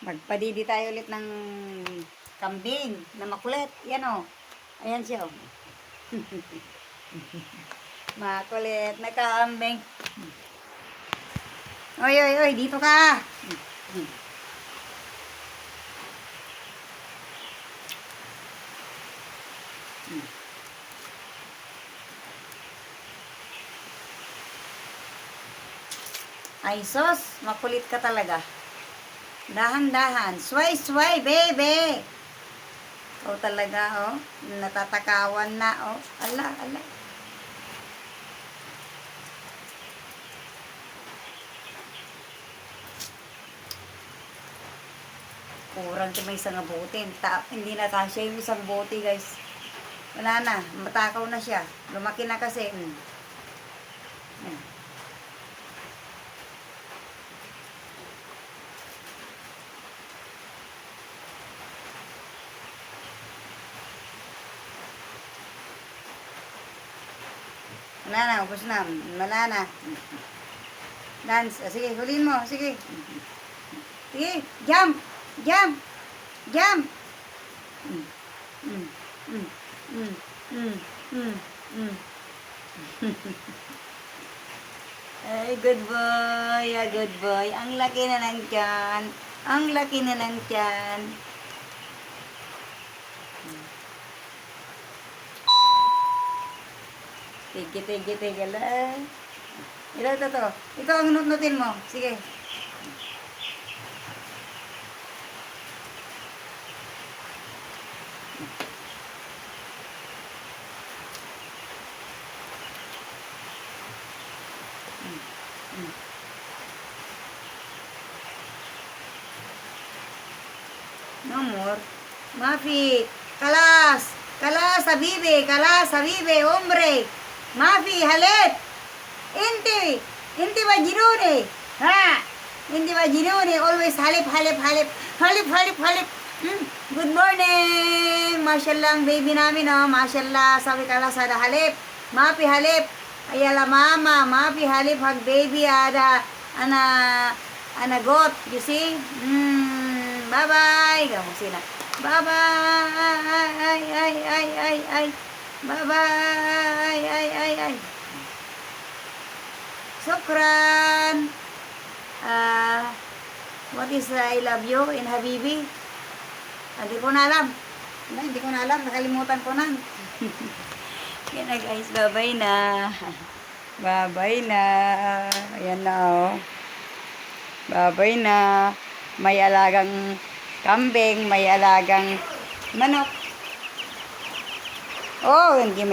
Magpadidi tayo ulit ng kambing na makulit. Yan o. Ayan siya o. Makulit na kambing. Oy, oy, oy. Dito ka. Ay, sos. Makulit ka talaga. Dahan-dahan. Sway-sway, baby. O talaga, oh. Natatakawan na, oh. Ala, ala. Kurang sa may isang abutin. Hindi na kasya yung isang bote, guys. Wala na. Matakaw na siya. Lumaki na kasi. Wala na, ubos na. Wala na. Dance. Sige, huliin mo. Sige. Sige, jump. Jump. Jump. Ay, good boy. Ah, good boy. Ang laki na ng tiyan. Ang laki na ng tiyan. Tigil lang. Ito. Ito ang nut-nutin mo. Sige. No more. Mafi. Kalas. Kalas, habibi, hombre. Mafi, halip. Inti ba ginuni? Ha? Inti ba ginuni? Always halip. Halip. Good morning. Mashallah ang baby namin, oh. Mashallah. Sabi kalas, ada halip. Mafi, halip. Ayala mama. Mafi, halip, hag baby. Ada, ana got. You see? Bye-bye. Kamu sina. Bye-bye. Ay. Bye-bye. Ay. Sukran. What is I love you in Habibi? Hindi ko na alam. Hindi ko na alam. Nakalimutan ko na. Yan na guys. Bye-bye na. Bye-bye na. Ayan na oh. Bye-bye na. May alagang kambing, may alagang manok. Oh, hindi may